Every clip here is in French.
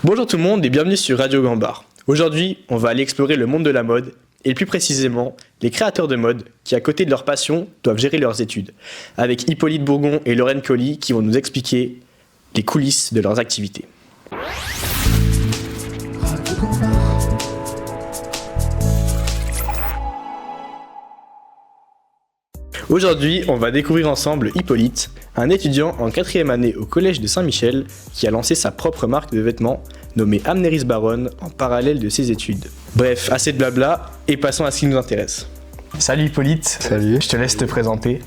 Bonjour tout le monde et bienvenue sur Radio Gambard. Aujourd'hui, on va aller explorer le monde de la mode et plus précisément les créateurs de mode qui, à côté de leur passion, doivent gérer leurs études. Avec Hippolyte Bourgon et Lorraine Colli qui vont nous expliquer les coulisses de leurs activités. Aujourd'hui, on va découvrir ensemble Hippolyte, un étudiant en 4e année au collège de Saint-Michel qui a lancé sa propre marque de vêtements nommée Amneris Baron en parallèle de ses études. Bref, assez de blabla et passons à ce qui nous intéresse. Salut Hippolyte. Salut. Je te laisse te présenter.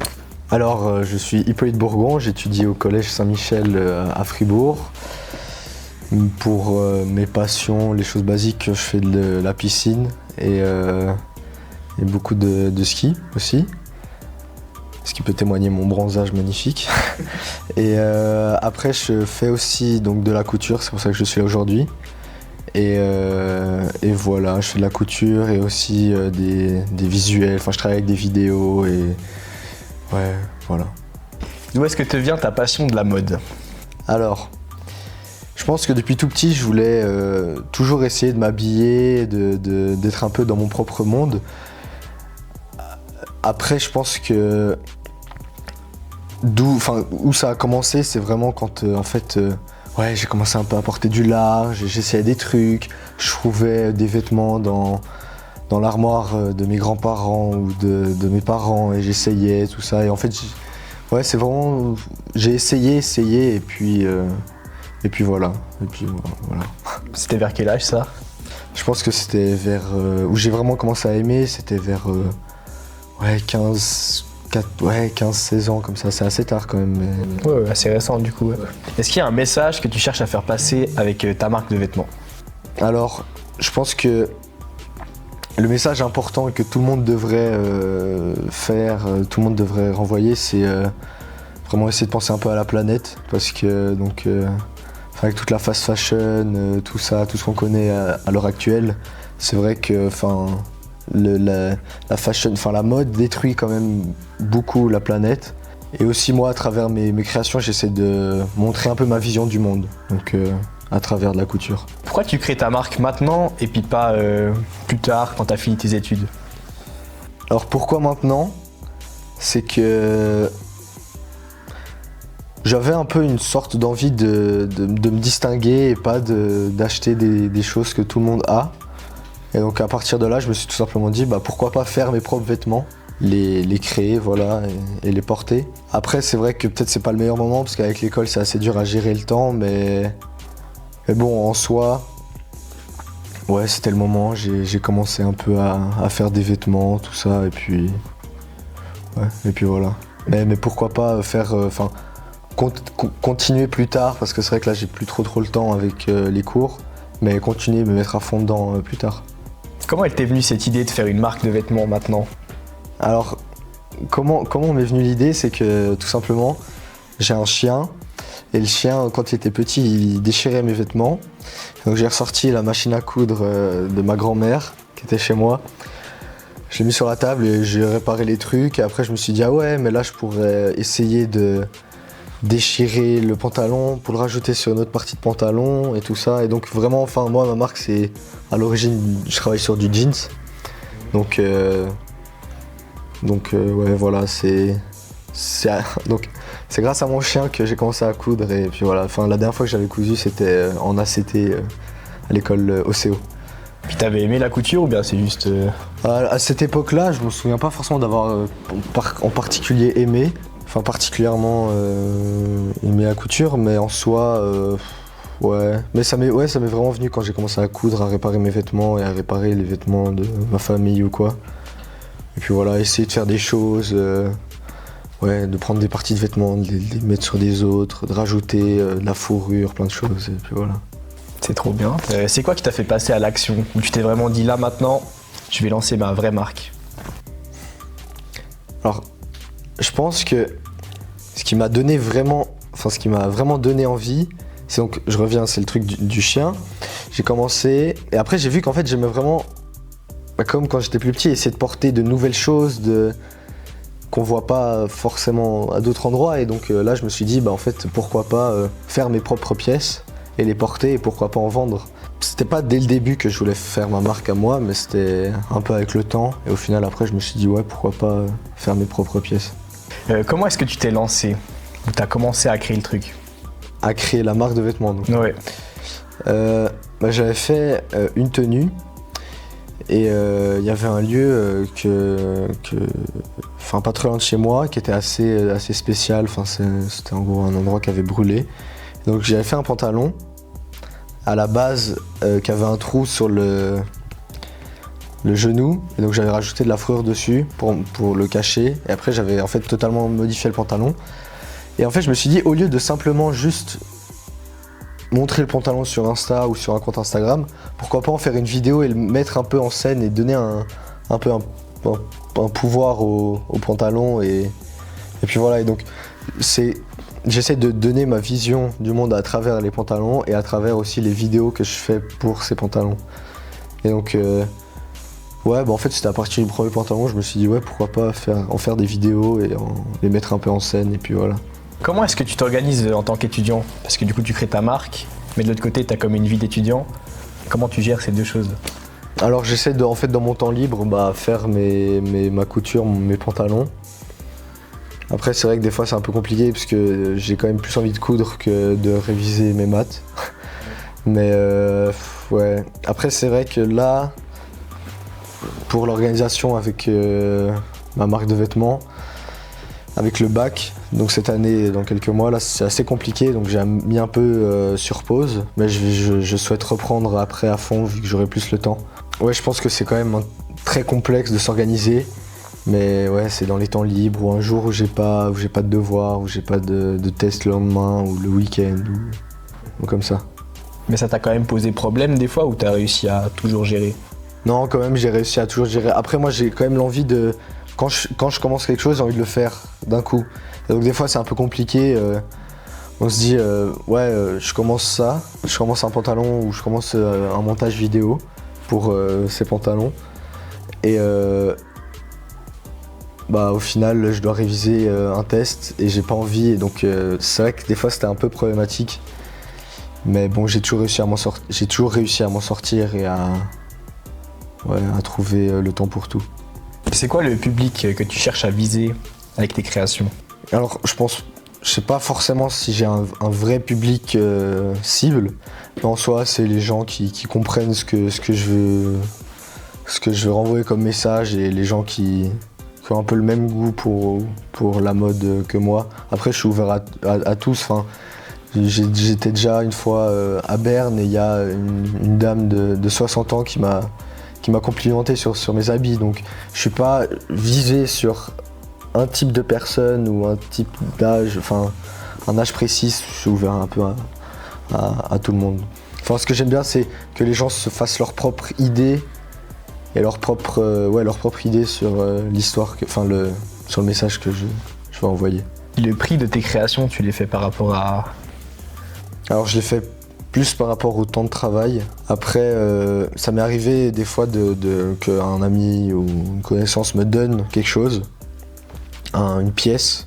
Alors, je suis Hippolyte Bourgon, j'étudie au collège Saint-Michel à Fribourg. Pour mes passions, les choses basiques, je fais de la piscine et beaucoup de ski aussi. Ce qui peut témoigner mon bronzage magnifique. Et après, je fais aussi donc, de la couture, c'est pour ça que je suis là aujourd'hui. Et voilà, je fais de la couture et aussi des visuels, enfin je travaille avec des vidéos et ouais, voilà. D'où est-ce que te vient ta passion de la mode ? Alors, je pense que depuis tout petit, je voulais toujours essayer de m'habiller, d'être un peu dans mon propre monde. Après, je pense que où ça a commencé, c'est vraiment quand j'ai commencé un peu à porter du large, j'essayais des trucs, je trouvais des vêtements dans l'armoire de mes grands-parents ou de mes parents et j'essayais tout ça. Et en fait, c'est vraiment, j'ai essayé et puis voilà. Voilà. C'était vers quel âge ça ? Je pense que c'était vers où j'ai vraiment commencé à aimer, c'était vers 15-16 ans comme ça, c'est assez tard quand même. Mais... Ouais, assez récent du coup. Ouais. Est-ce qu'il y a un message que tu cherches à faire passer avec ta marque de vêtements ? Alors, je pense que le message important que tout le monde devrait faire, tout le monde devrait renvoyer, c'est vraiment essayer de penser un peu à la planète, parce que avec toute la fast fashion, tout ça, tout ce qu'on connaît à l'heure actuelle, c'est vrai que la fashion, la mode détruit quand même beaucoup la planète. Et aussi moi, à travers mes créations, j'essaie de montrer un peu ma vision du monde, donc à travers de la couture. Pourquoi tu crées ta marque maintenant et puis pas plus tard quand tu as fini tes études ? Alors pourquoi maintenant ? C'est que j'avais un peu une sorte d'envie de me distinguer et pas d'acheter des choses que tout le monde a. Et donc à partir de là, je me suis tout simplement dit pourquoi pas faire mes propres vêtements, les créer voilà, et les porter. Après c'est vrai que peut-être c'est pas le meilleur moment parce qu'avec l'école c'est assez dur à gérer le temps, mais bon en soi, ouais c'était le moment, j'ai commencé un peu à faire des vêtements, tout ça et puis voilà. Mais pourquoi pas faire, continuer plus tard parce que c'est vrai que là j'ai plus trop le temps avec les cours, mais continuer, me mettre à fond dedans plus tard. Comment elle t'est venue cette idée de faire une marque de vêtements maintenant ? Alors, comment m'est venue l'idée, c'est que tout simplement, j'ai un chien, et le chien, quand il était petit, il déchirait mes vêtements. Donc j'ai ressorti la machine à coudre de ma grand-mère, qui était chez moi. Je l'ai mis sur la table et j'ai réparé les trucs, et après je me suis dit, ah ouais, mais là je pourrais essayer de déchirer le pantalon pour le rajouter sur une autre partie de pantalon et tout ça. Et donc vraiment, moi ma marque c'est, à l'origine je travaille sur du jeans. Donc voilà, c'est grâce à mon chien que j'ai commencé à coudre et puis voilà, la dernière fois que j'avais cousu c'était en ACT à l'école OCO. Puis t'avais aimé la couture ou bien c'est juste... À cette époque-là, je me souviens pas forcément d'avoir en particulier aimé. Particulièrement aimé la couture, mais en soi, ouais. Mais ça m'est vraiment venu quand j'ai commencé à coudre, à réparer mes vêtements et à réparer les vêtements de ma famille ou quoi. Et puis voilà, essayer de faire des choses, de prendre des parties de vêtements, de les mettre sur des autres, de rajouter de la fourrure, plein de choses, et puis voilà. C'est trop bien. C'est quoi qui t'a fait passer à l'action ? Où tu t'es vraiment dit, là maintenant, je vais lancer ma vraie marque ? Alors, je pense que ce qui m'a vraiment donné envie, c'est donc, je reviens, c'est le truc du chien. J'ai commencé, et après j'ai vu qu'en fait j'aimais vraiment, comme quand j'étais plus petit, essayer de porter de nouvelles choses qu'on voit pas forcément à d'autres endroits. Et donc là je me suis dit, en fait, pourquoi pas faire mes propres pièces et les porter et pourquoi pas en vendre. C'était pas dès le début que je voulais faire ma marque à moi, mais c'était un peu avec le temps. Et au final, après, je me suis dit, ouais, pourquoi pas faire mes propres pièces. Comment est-ce que tu t'es lancé? Ou t'as commencé à créer le truc? À créer la marque de vêtements, donc. Ouais. J'avais fait une tenue. Et il y avait un lieu pas très loin de chez moi, qui était assez spécial. C'était en gros un endroit qui avait brûlé. Donc j'avais fait un pantalon à la base qui avait un trou sur le genou. Et donc j'avais rajouté de la fourrure dessus pour le cacher. Et après j'avais en fait totalement modifié le pantalon. Et en fait je me suis dit, au lieu de simplement juste montrer le pantalon sur Insta ou sur un compte Instagram, pourquoi pas en faire une vidéo et le mettre un peu en scène et donner un pouvoir au pantalon et puis voilà. Et donc j'essaie de donner ma vision du monde à travers les pantalons et à travers aussi les vidéos que je fais pour ces pantalons. Et donc en fait c'était à partir du premier pantalon, je me suis dit ouais, pourquoi pas en faire des vidéos et les mettre un peu en scène et puis voilà. Comment est-ce que tu t'organises en tant qu'étudiant? Parce que du coup tu crées ta marque, mais de l'autre côté tu as comme une vie d'étudiant. Comment tu gères ces deux choses? Alors j'essaie dans mon temps libre faire ma couture, mes pantalons. Après c'est vrai que des fois c'est un peu compliqué parce que j'ai quand même plus envie de coudre que de réviser mes maths. Mais ouais. Après c'est vrai que là, pour l'organisation avec ma marque de vêtements, avec le bac, donc cette année, dans quelques mois, là c'est assez compliqué, donc j'ai mis un peu sur pause, mais je souhaite reprendre après à fond vu que j'aurai plus le temps. Ouais, je pense que c'est quand même très complexe de s'organiser, mais ouais, c'est dans les temps libres ou un jour où j'ai pas de devoirs, où j'ai pas de test le lendemain ou le week-end ou comme ça. Mais ça t'a quand même posé problème des fois ou t'as réussi à toujours gérer? Non, quand même j'ai réussi à toujours gérer. Après moi j'ai quand même l'envie de... Quand je commence quelque chose, j'ai envie de le faire d'un coup. Et donc des fois c'est un peu compliqué. On se dit je commence un pantalon ou je commence un montage vidéo pour ces pantalons. Et au final je dois réviser un test et j'ai pas envie. Et donc c'est vrai que des fois c'était un peu problématique. Mais bon, j'ai toujours réussi à m'en sortir et à trouver le temps pour tout. C'est quoi le public que tu cherches à viser avec tes créations? Alors je sais pas forcément si j'ai un vrai public cible, mais en soi c'est les gens qui comprennent ce que je veux renvoyer comme message et les gens qui ont un peu le même goût pour la mode que moi. Après je suis ouvert à tous. J'étais déjà une fois à Berne et il y a une dame de 60 ans qui m'a complimenté sur mes habits, donc je suis pas visé sur un type de personne ou un type d'âge, un âge précis, je suis ouvert un peu à tout le monde. Ce que j'aime bien c'est que les gens se fassent leur propre idée et leur propre idée sur l'histoire, sur le message que je vais envoyer. Le prix de tes créations, tu les fais par rapport à... Alors je l'ai fait plus par rapport au temps de travail. Après, ça m'est arrivé des fois qu'un ami ou une connaissance me donne quelque chose, une pièce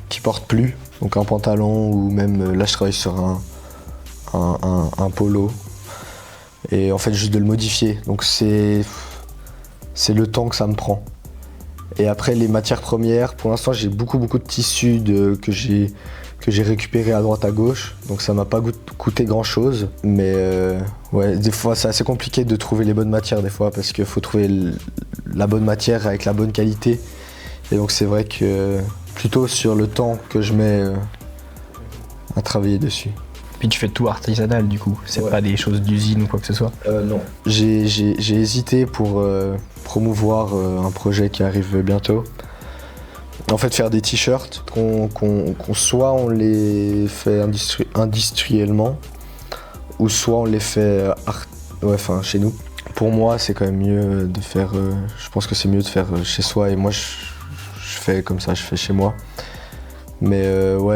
qui porte plus, donc un pantalon ou même là je travaille sur un polo. Et en fait juste de le modifier, donc c'est le temps que ça me prend. Et après les matières premières, pour l'instant j'ai beaucoup de tissus que j'ai récupéré à droite à gauche, donc ça m'a pas coûté grand chose, mais des fois c'est assez compliqué de trouver les bonnes matières des fois parce qu'il faut trouver la bonne matière avec la bonne qualité, et donc c'est vrai que plutôt sur le temps que je mets à travailler dessus. Puis tu fais tout artisanal du coup, c'est pas des choses d'usine ou quoi que ce soit? Non. J'ai hésité pour promouvoir un projet qui arrive bientôt. En fait, faire des t-shirts soit on les fait industriellement, ou soit on les fait chez nous. Pour moi, c'est quand même mieux de faire. Je pense que c'est mieux de faire chez soi, et moi je fais comme ça, je fais chez moi. Mais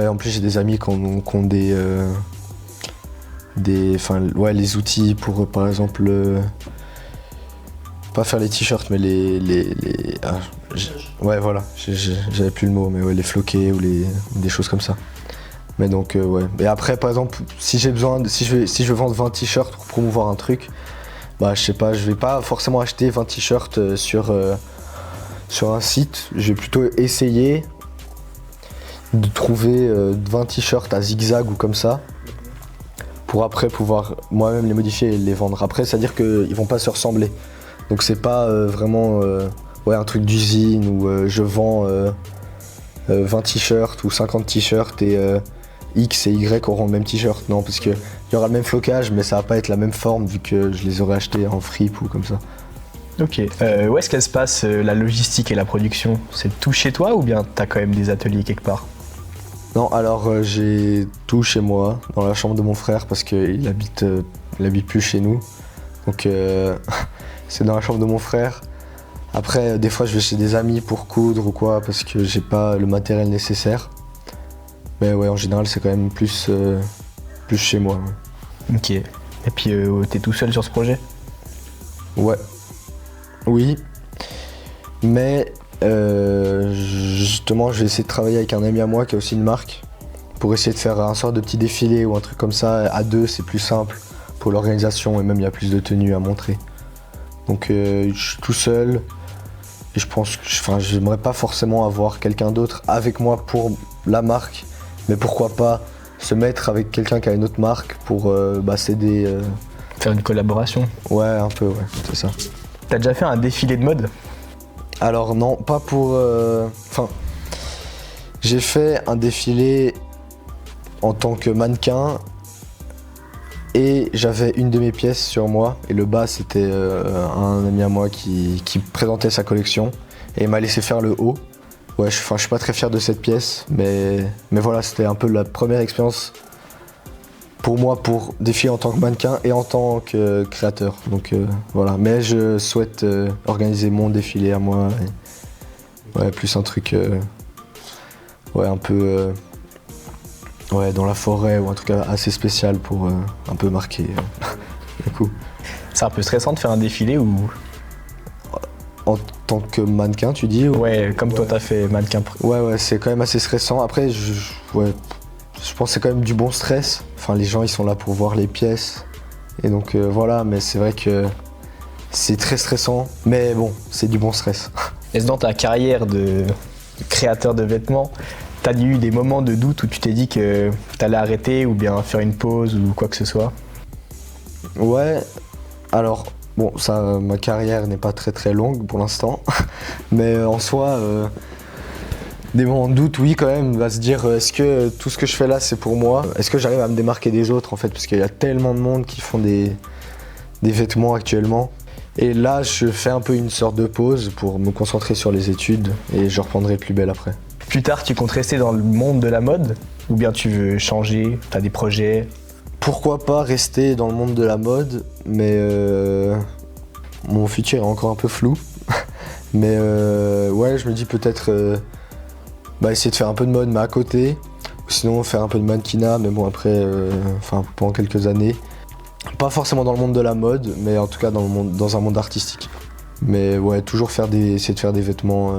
en plus j'ai des amis qui ont les outils pour par exemple pas faire les t-shirts mais j'avais plus le mot, mais les floqués ou des choses comme ça. Mais donc ouais. Et après par exemple si je veux vendre 20 t-shirts pour promouvoir un truc, bah je sais pas, je vais pas forcément acheter 20 t-shirts sur un site. Je vais plutôt essayer de trouver 20 t-shirts à zigzag ou comme ça pour après pouvoir moi-même les modifier et les vendre. Après c'est-à-dire qu'ils vont pas se ressembler. Donc c'est pas vraiment un truc d'usine où je vends 20 t-shirts ou 50 t-shirts et X et Y auront le même t-shirt. Non, parce qu'il y aura le même flocage, mais ça va pas être la même forme vu que je les aurais achetés en fripe ou comme ça. Ok. Où est-ce qu'elle se passe la logistique et la production? C'est tout chez toi ou bien t'as quand même des ateliers quelque part? Non, alors j'ai tout chez moi, dans la chambre de mon frère, parce qu'il habite plus chez nous. Donc c'est dans la chambre de mon frère. Après, des fois je vais chez des amis pour coudre ou quoi, parce que j'ai pas le matériel nécessaire. Mais ouais, en général, c'est quand même plus chez moi. Ouais. Ok. Et puis, t'es tout seul sur ce projet? Ouais. Oui. Mais justement, je vais essayer de travailler avec un ami à moi qui a aussi une marque pour essayer de faire un sort de petit défilé ou un truc comme ça. À deux, c'est plus simple pour l'organisation et même il y a plus de tenues à montrer. Donc, je suis tout seul. Et je pense que j'aimerais pas forcément avoir quelqu'un d'autre avec moi pour la marque. Mais pourquoi pas se mettre avec quelqu'un qui a une autre marque pour s'aider. Faire une collaboration? Ouais, un peu, ouais, c'est ça. T'as déjà fait un défilé de mode? Alors non, pas pour... j'ai fait un défilé en tant que mannequin et j'avais une de mes pièces sur moi. Et le bas, c'était un ami à moi qui présentait sa collection et il m'a laissé faire le haut. Ouais, je suis pas très fier de cette pièce, mais voilà, c'était un peu la première expérience pour moi pour défiler en tant que mannequin et en tant que créateur. Donc voilà, mais je souhaite organiser mon défilé à moi. Ouais, plus un truc un peu dans la forêt ou un truc assez spécial pour un peu marquer le coup. C'est un peu stressant de faire un défilé ou... En tant que mannequin, tu dis ou... Ouais, comme toi t'as fait mannequin. Ouais, c'est quand même assez stressant. Après, je pense que c'est quand même du bon stress. Enfin, les gens, ils sont là pour voir les pièces. Et donc, voilà, mais c'est vrai que c'est très stressant. Mais bon, c'est du bon stress. Est-ce dans ta carrière de créateur de vêtements, t'as eu des moments de doute où tu t'es dit que t'allais arrêter ou bien faire une pause ou quoi que ce soit? Ouais, alors... Bon, ça, ma carrière n'est pas très très longue pour l'instant, mais en soi, des moments de doute, oui quand même, va se dire est-ce que tout ce que je fais là c'est pour moi? Est-ce que j'arrive à me démarquer des autres en fait? Parce qu'il y a tellement de monde qui font des vêtements actuellement. Et là, je fais un peu une sorte de pause pour me concentrer sur les études et je reprendrai plus belle après. Plus tard, tu comptes rester dans le monde de la mode? Ou bien tu veux changer? T'as des projets? Pourquoi pas rester dans le monde de la mode, mais mon futur est encore un peu flou. Mais ouais, je me dis peut-être essayer de faire un peu de mode, mais à côté. Ou sinon faire un peu de mannequinat, mais bon après, pendant quelques années. Pas forcément dans le monde de la mode, mais en tout cas dans un monde artistique. Mais ouais, toujours essayer de faire des vêtements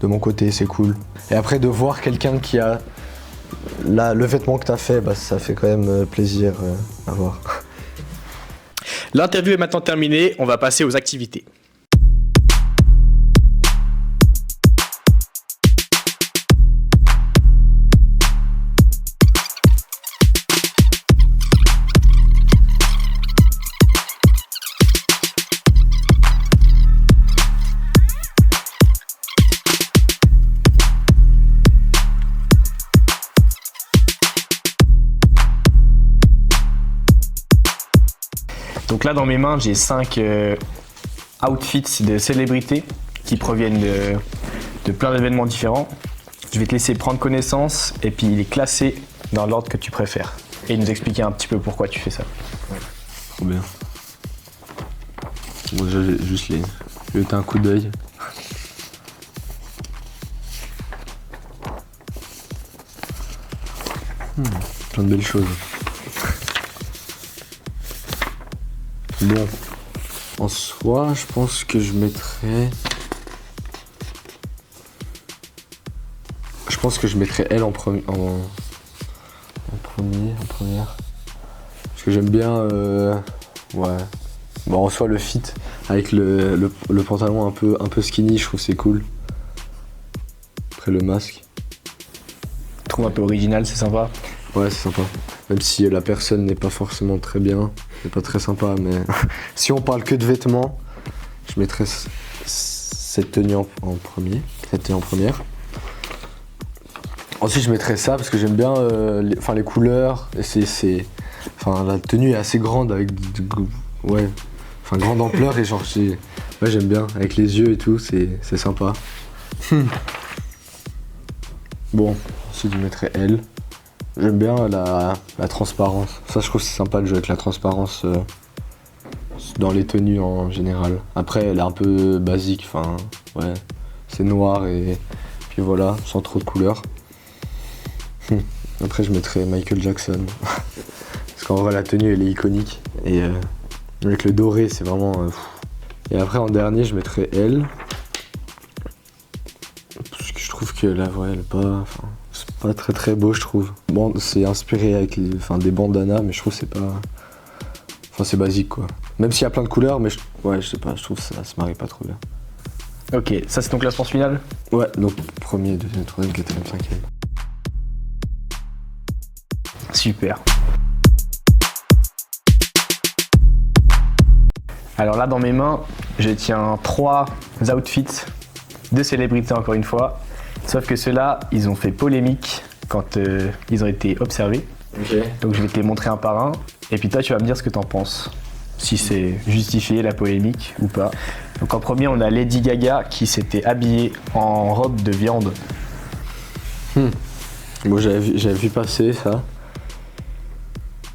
de mon côté, c'est cool. Et après de voir quelqu'un qui a le vêtement que tu as fait, ça fait quand même plaisir à voir. L'interview est maintenant terminée, on va passer aux activités. Donc là dans mes mains j'ai 5 outfits de célébrités qui proviennent de plein d'événements différents. Je vais te laisser prendre connaissance et puis les classer dans l'ordre que tu préfères. Et nous expliquer un petit peu pourquoi tu fais ça. Ouais. Trop bien. Bon, déjà j'ai juste jeter un coup d'œil. Plein de belles choses. Bon, en soi, je pense que je mettrais elle en premier, en première. Parce que j'aime bien, ouais. Bon, en soi, le fit avec le pantalon un peu skinny, je trouve c'est cool. Après le masque. Je trouve un peu original, c'est sympa. Ouais, c'est sympa. Même si la personne n'est pas forcément très bien, c'est pas très sympa, mais si on parle que de vêtements, je mettrais cette tenue en première. Ensuite, je mettrais ça parce que j'aime bien les couleurs. Et la tenue est assez grande avec grande ampleur et genre j'aime bien avec les yeux et tout, c'est sympa. Bon, ensuite je mettrais elle. J'aime bien la transparence. Ça, je trouve que c'est sympa de jouer avec la transparence dans les tenues en général. Après, elle est un peu basique, c'est noir et puis voilà, sans trop de couleurs. Après, je mettrais Michael Jackson. Parce qu'en vrai, la tenue, elle est iconique. Et avec le doré, c'est vraiment... Et après, en dernier, je mettrais elle. Parce que je trouve que la vraie, elle est pas... c'est pas très très beau, je trouve. Bon, c'est inspiré avec des bandanas, mais je trouve que c'est pas... c'est basique, quoi. Même s'il y a plein de couleurs, mais je sais pas, je trouve que ça se marie pas trop bien. Ok, ça c'est ton classement final? Ouais, donc premier, deuxième, troisième, quatrième, cinquième. Super. Alors là, dans mes mains, je tiens 3 outfits de célébrités encore une fois. Sauf que ceux-là, ils ont fait polémique quand ils ont été observés. Okay. Donc je vais te les montrer un par un. Et puis toi, tu vas me dire ce que t'en penses. Si c'est justifié la polémique ou pas. Donc en premier, on a Lady Gaga qui s'était habillée en robe de viande. Bon, j'avais vu passer ça.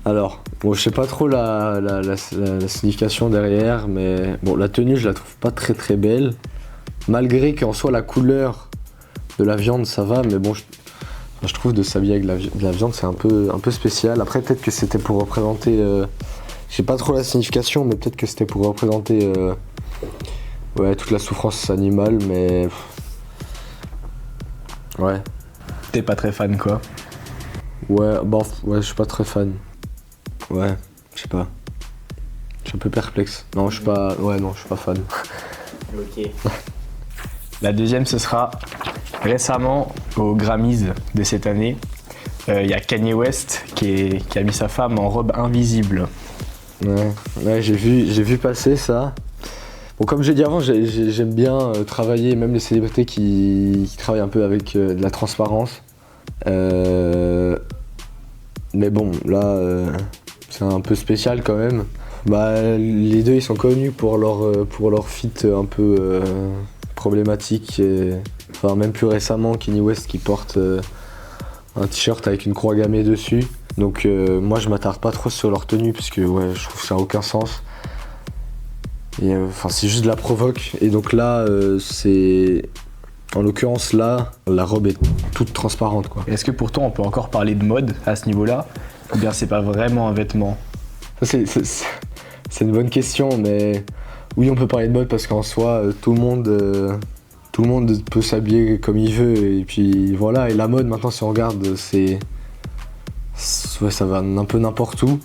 Alors, bon, je sais pas trop la signification derrière, mais bon, la tenue, je la trouve pas très très belle. Malgré qu'en soit la couleur de la viande, ça va, mais bon, je trouve de s'habiller avec de la viande, c'est un peu spécial. Après, peut-être que c'était pour représenter... je sais pas trop la signification, mais peut-être que c'était pour représenter toute la souffrance animale, mais... Ouais. T'es pas très fan, quoi? Ouais, je suis pas très fan. Ouais, je sais pas. Je suis un peu perplexe. Non, je suis pas... Ouais, non, je suis pas fan. Ok. La deuxième, ce sera récemment aux Grammys de cette année. Il y a Kanye West qui a mis sa femme en robe invisible. Ouais, j'ai vu passer ça. Bon, comme j'ai dit avant, j'aime bien travailler, même les célébrités qui travaillent un peu avec de la transparence. Mais bon, là, c'est un peu spécial quand même. Bah, les deux, ils sont connus pour leur fit un peu problématique. Même plus récemment, Kanye West qui porte un t-shirt avec une croix gammée dessus. Donc moi, je m'attarde pas trop sur leur tenue parce que je trouve que ça n'a aucun sens. Et c'est juste de la provoque. Et donc là, en l'occurrence, là, la robe est toute transparente, quoi. Est-ce que pour toi, on peut encore parler de mode à ce niveau-là? Ou bien c'est pas vraiment un vêtement? C'est une bonne question, mais oui, on peut parler de mode parce qu'en soi, tout le monde peut s'habiller comme il veut. Et puis voilà, et la mode, maintenant, si on regarde, ça va un peu n'importe où.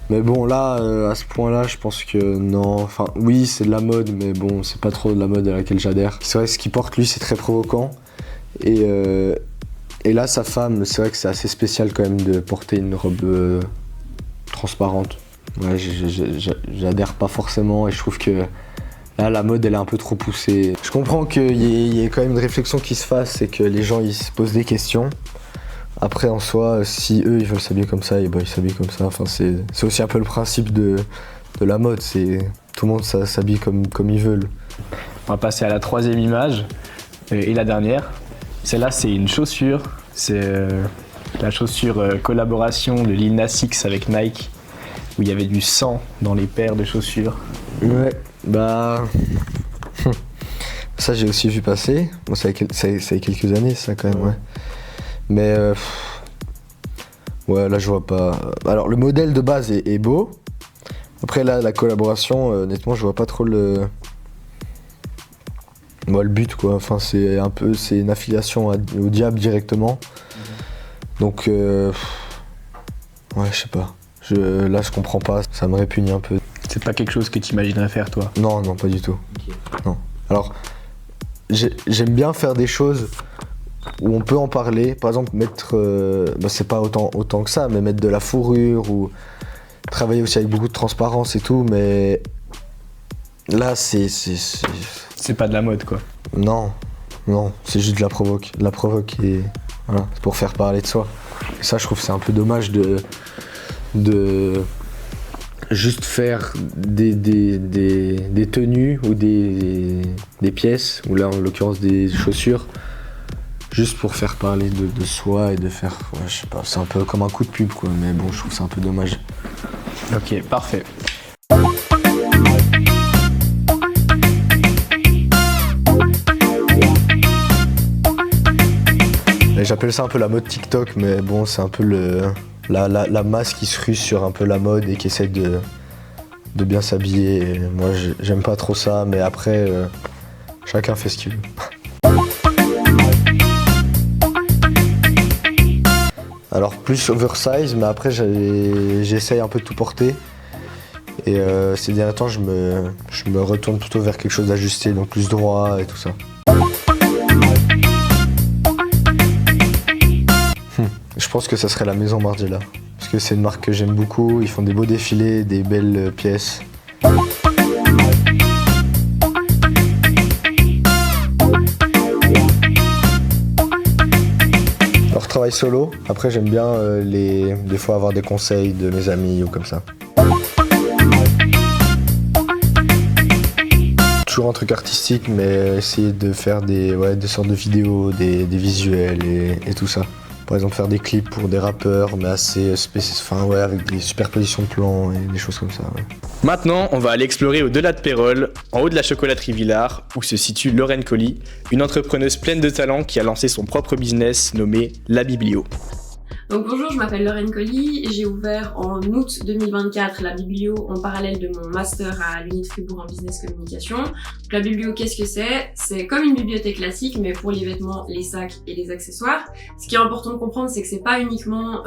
Mais bon, là, à ce point-là, je pense que non. Enfin, oui, c'est de la mode, mais bon, c'est pas trop de la mode à laquelle j'adhère. C'est vrai que ce qu'il porte, lui, c'est très provoquant. Et là, sa femme, c'est vrai que c'est assez spécial quand même de porter une robe transparente. Ouais, j'adhère pas forcément et je trouve que là, la mode, elle est un peu trop poussée. Je comprends qu'il y ait quand même une réflexion qui se fasse et que les gens, ils se posent des questions. Après, en soi, si eux, ils veulent s'habiller comme ça, et ils s'habillent comme ça. Enfin, c'est aussi un peu le principe de la mode. Tout le monde s'habille comme ils veulent. On va passer à la troisième image et la dernière. Celle-là, c'est une chaussure. C'est la chaussure collaboration de Lil Nas X avec Nike, où il y avait du sang dans les paires de chaussures. Ouais, bah... ça, j'ai aussi vu passer. Bon, ça a quelques années, ça, quand même, ouais. Mais ouais, là je vois pas. Alors le modèle de base est beau. Après là, la collaboration, honnêtement, je vois pas trop le but, quoi. Enfin, c'est une affiliation au diable directement. Donc Ouais, je sais pas. Là, je comprends pas, ça me répugne un peu. C'est pas quelque chose que tu imaginerais faire, toi? Non, pas du tout. Ok. Non. Alors, j'aime bien faire des choses où on peut en parler. Par exemple, mettre, c'est pas autant que ça, mais mettre de la fourrure ou travailler aussi avec beaucoup de transparence et tout, mais là, c'est... C'est pas de la mode, quoi. Non, c'est juste de la provoque. De la provoque et voilà, c'est pour faire parler de soi. Et ça, je trouve que c'est un peu dommage de juste faire des tenues ou des pièces, ou là en l'occurrence des chaussures, juste pour faire parler de soi et de faire, ouais, je sais pas, c'est un peu comme un coup de pub quoi, mais bon, je trouve que c'est un peu dommage. Ok, parfait. Et j'appelle ça un peu la mode TikTok, mais bon, c'est un peu la masse qui se rue sur un peu la mode et qui essaie de bien s'habiller. Et moi, j'aime pas trop ça, mais après, chacun fait ce qu'il veut. Alors, plus oversize, mais après, j'essaye un peu de tout porter. Et ces derniers temps, je me retourne plutôt vers quelque chose d'ajusté, donc plus droit et tout ça. Je pense que ça serait la Maison Margiela, parce que c'est une marque que j'aime beaucoup, ils font des beaux défilés, des belles pièces. Alors travail solo, après j'aime bien des fois avoir des conseils de mes amis ou comme ça. Toujours un truc artistique, mais essayer de faire des sortes de vidéos, des visuels et tout ça. Par exemple faire des clips pour des rappeurs, mais assez avec des superpositions de plans et des choses comme ça. Ouais. Maintenant, on va aller explorer au-delà de Pérols, en haut de la chocolaterie Villars, où se situe Lorraine Colli, une entrepreneuse pleine de talent qui a lancé son propre business nommé La Biblio. Donc bonjour, je m'appelle Lorraine Colli, j'ai ouvert en août 2024 la Biblio en parallèle de mon master à l'Uni de Fribourg en business communication. Donc la Biblio, qu'est-ce que c'est? C'est comme une bibliothèque classique, mais pour les vêtements, les sacs et les accessoires. Ce qui est important de comprendre, c'est que c'est pas uniquement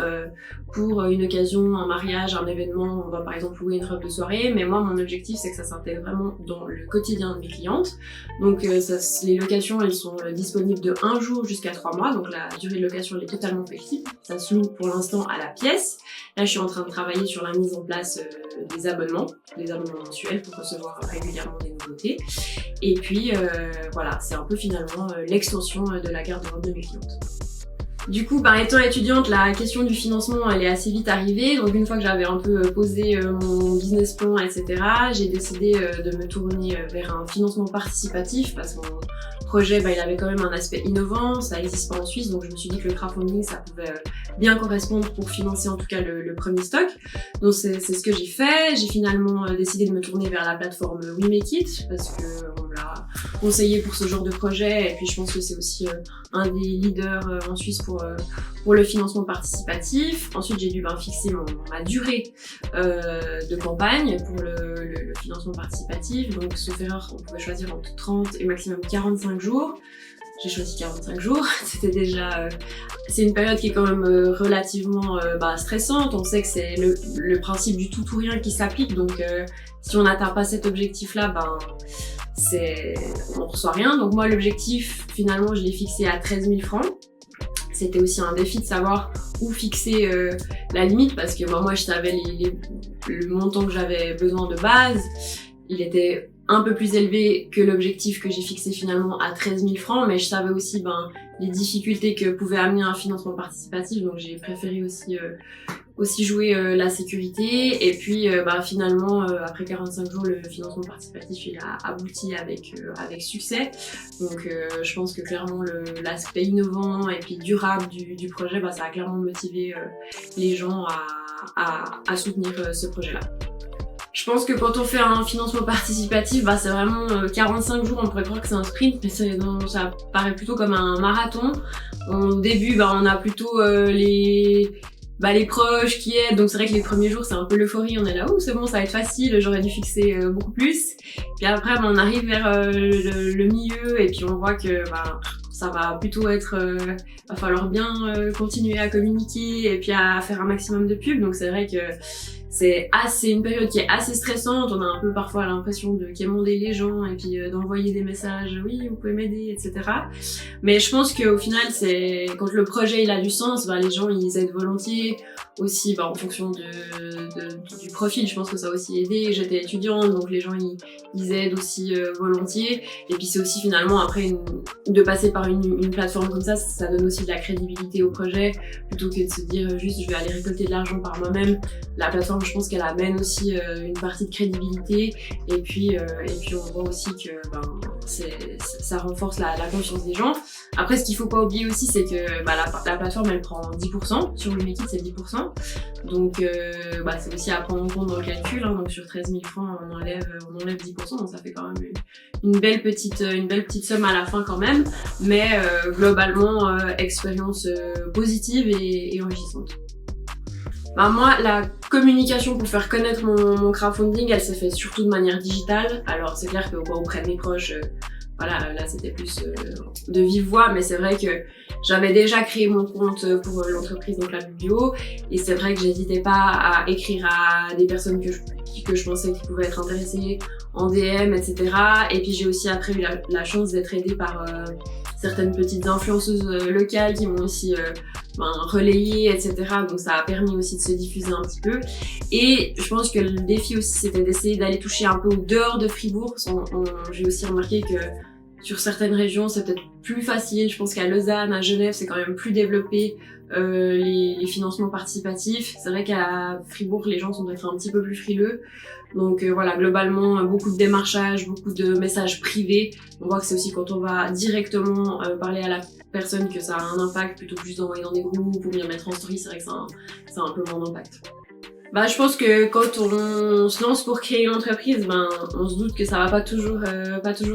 pour une occasion, un mariage, un événement, on va par exemple louer une robe de soirée, mais moi mon objectif c'est que ça s'intègre vraiment dans le quotidien de mes clientes. Donc les locations elles sont disponibles de 1 jour jusqu'à 3 mois, donc la durée de location elle est totalement flexible. Ça se loue pour l'instant à la pièce. Là je suis en train de travailler sur la mise en place des abonnements mensuels pour recevoir régulièrement des nouveautés. Et puis voilà, c'est un peu finalement l'extension de la garde-robe de mes clientes. Du coup, étant étudiante, la question du financement, elle est assez vite arrivée. Donc une fois que j'avais un peu posé mon business plan, etc., j'ai décidé de me tourner vers un financement participatif parce que mon projet, il avait quand même un aspect innovant, ça existe pas en Suisse, donc je me suis dit que le crowdfunding, ça pouvait bien correspondre pour financer en tout cas le premier stock. Donc c'est ce que j'ai fait. J'ai finalement décidé de me tourner vers la plateforme We Make It parce que on me l'a conseillé pour ce genre de projet et puis je pense que c'est aussi un des leaders en Suisse pour le financement participatif. Ensuite, j'ai dû fixer ma durée de campagne pour le financement participatif. Donc, sauf erreur, on pouvait choisir entre 30 et maximum 45 jours. J'ai choisi 45 jours. C'était déjà... c'est une période qui est quand même relativement stressante. On sait que c'est le principe du tout ou rien qui s'applique. Donc, si on n'atteint pas cet objectif-là, on reçoit rien. Donc moi, l'objectif, finalement, je l'ai fixé à 13 000 francs. C'était aussi un défi de savoir où fixer la limite parce que moi je savais le montant que j'avais besoin de base. Il était un peu plus élevé que l'objectif que j'ai fixé finalement à 13 000 francs, mais je savais aussi les difficultés que pouvait amener un financement participatif, donc j'ai préféré aussi jouer la sécurité. Et puis finalement après 45 jours le financement participatif il a abouti avec succès. Donc je pense que clairement l'aspect innovant et puis durable du projet ça a clairement motivé les gens à soutenir ce projet là. Je pense que quand on fait un financement participatif, c'est vraiment 45 jours, on pourrait croire que c'est un sprint, mais ça paraît plutôt comme un marathon. Au début, on a plutôt les proches qui aident, donc c'est vrai que les premiers jours c'est un peu l'euphorie, on est là, c'est bon, ça va être facile, j'aurais dû fixer beaucoup plus. Puis après on arrive vers le milieu et puis on voit que ça va plutôt être, va falloir bien continuer à communiquer et puis à faire un maximum de pubs. Donc c'est vrai que c'est une période qui est assez stressante. On a un peu parfois l'impression de quémander les gens et puis d'envoyer des messages, oui, vous pouvez m'aider, etc. Mais je pense qu'au final, c'est quand le projet il a du sens, les gens ils aident volontiers. Aussi, en fonction du profil, je pense que ça a aussi aidé. J'étais étudiante, donc les gens ils aident aussi volontiers. Et puis c'est aussi finalement après de passer par une plateforme comme ça donne aussi de la crédibilité au projet plutôt que de se dire juste je vais aller récolter de l'argent par moi-même. La plateforme, je pense qu'elle amène aussi une partie de crédibilité. Et puis on voit aussi que ça renforce la confiance des gens. Après, ce qu'il faut pas oublier aussi, c'est que la plateforme elle prend 10%. Sur le Make It, c'est 10%. Donc c'est aussi à prendre en compte dans le calcul, hein. Donc sur 13 000 francs on enlève 10%, donc ça fait quand même une belle petite somme à la fin quand même, mais globalement expérience positive et enrichissante. Moi, la communication pour faire connaître mon crowdfunding, elle s'est faite surtout de manière digitale. Alors c'est clair que auprès de mes proches, là c'était plus de vive voix, mais c'est vrai que j'avais déjà créé mon compte pour l'entreprise, donc la Biblio, et c'est vrai que j'hésitais pas à écrire à des personnes que je pensais qui pouvaient être intéressées en DM, etc. Et puis j'ai aussi après eu la chance d'être aidée par certaines petites influenceuses locales qui m'ont aussi relayé, etc. Donc ça a permis aussi de se diffuser un petit peu. Et je pense que le défi aussi c'était d'essayer d'aller toucher un peu au dehors de Fribourg. J'ai aussi remarqué que sur certaines régions c'est peut-être plus facile. Je pense qu'à Lausanne, à Genève c'est quand même plus développé les financements participatifs. C'est vrai qu'à Fribourg les gens sont peut-être un petit peu plus frileux. Donc globalement beaucoup de démarchage, beaucoup de messages privés. On voit que c'est aussi quand on va directement parler à la personne que ça a un impact plutôt que juste d'envoyer dans des groupes ou bien mettre en story. C'est vrai que ça a un peu moins d'impact. Je pense que quand on se lance pour créer une entreprise, on se doute que ça va pas toujours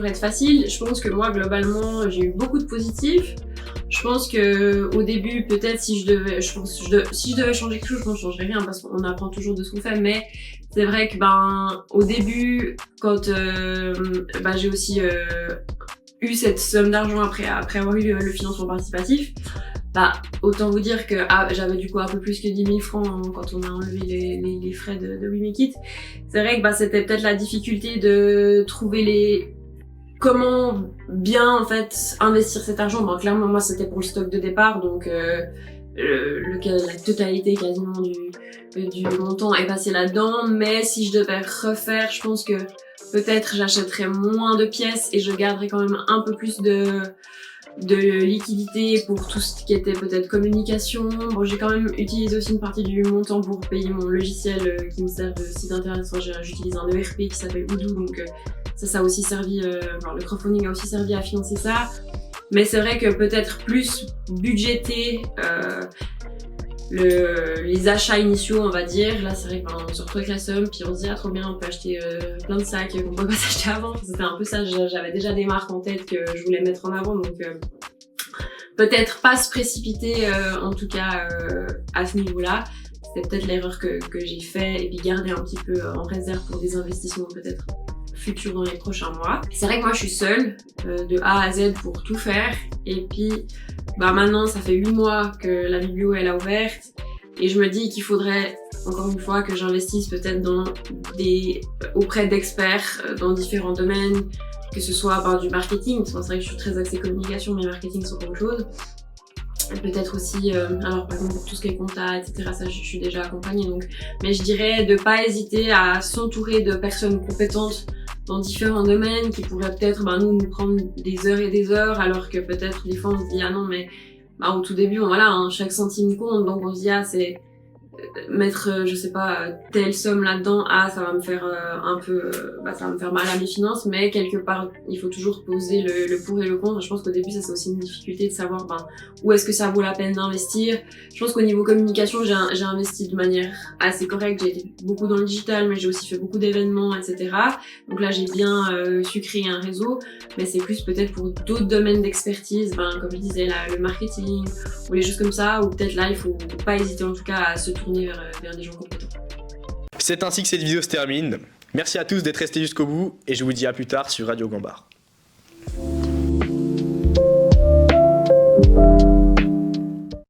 être facile. Je pense que moi globalement j'ai eu beaucoup de positifs. Je pense que au début peut-être si je devais changer quelque chose, je pense que je changerais rien parce qu'on apprend toujours de ce qu'on fait. Mais c'est vrai que au début quand j'ai aussi eu cette somme d'argent après avoir eu le financement participatif, autant vous dire que j'avais du coup un peu plus que 10 000 francs quand on a enlevé les frais de We Make It. C'est vrai que c'était peut-être la difficulté de trouver comment bien en fait investir cet argent. Clairement moi c'était pour le stock de départ, donc la totalité quasiment du montant est passé là-dedans. Mais si je devais refaire, je pense que peut-être j'achèterais moins de pièces et je garderais quand même un peu plus de liquidité pour tout ce qui était peut-être communication. J'ai quand même utilisé aussi une partie du montant pour payer mon logiciel qui me sert de site internet. J'utilise un ERP qui s'appelle Odoo, donc ça a aussi servi, le crowdfunding a aussi servi à financer ça. Mais c'est vrai que peut-être plus budgéter les achats initiaux, on va dire. Là, c'est vrai qu'on se retrouve avec la somme, puis on se dit trop bien, on peut acheter plein de sacs qu'on peut pas s'acheter avant. C'était un peu ça, j'avais déjà des marques en tête que je voulais mettre en avant, donc peut-être pas se précipiter en tout cas à ce niveau-là. C'était peut-être l'erreur que j'ai fait, et puis garder un petit peu en réserve pour des investissements peut-être futurs dans les prochains mois. C'est vrai que moi je suis seule de A à Z pour tout faire, et puis maintenant ça fait 8 mois que la Biblio elle a ouverte, et je me dis qu'il faudrait encore une fois que j'investisse peut-être auprès d'experts dans différents domaines, que ce soit du marketing, parce que c'est vrai que je suis très axée communication, mais marketing c'est autre chose. Peut-être aussi, alors par exemple pour tout ce qui est compta, etc., ça je suis déjà accompagnée, donc, mais je dirais de pas hésiter à s'entourer de personnes compétentes dans différents domaines qui pourraient peut-être nous prendre des heures et des heures, alors que peut-être des fois on se dit non mais au tout début chaque centime compte, donc on se dit c'est mettre je sais pas telle somme là-dedans, ça va me faire ça va me faire mal à mes finances, mais quelque part il faut toujours poser le pour et le contre. Je pense qu'au début ça c'est aussi une difficulté de savoir où est-ce que ça vaut la peine d'investir. Je pense qu'au niveau communication j'ai investi de manière assez correcte, j'ai été beaucoup dans le digital, mais j'ai aussi fait beaucoup d'événements, etc. Donc là j'ai bien su créer un réseau, mais c'est plus peut-être pour d'autres domaines d'expertise, comme je disais le marketing ou les choses comme ça, ou peut-être là il faut pas hésiter en tout cas à se tourner vers des gens compétents. C'est ainsi que cette vidéo se termine. Merci à tous d'être restés jusqu'au bout, et je vous dis à plus tard sur Radio Gambard.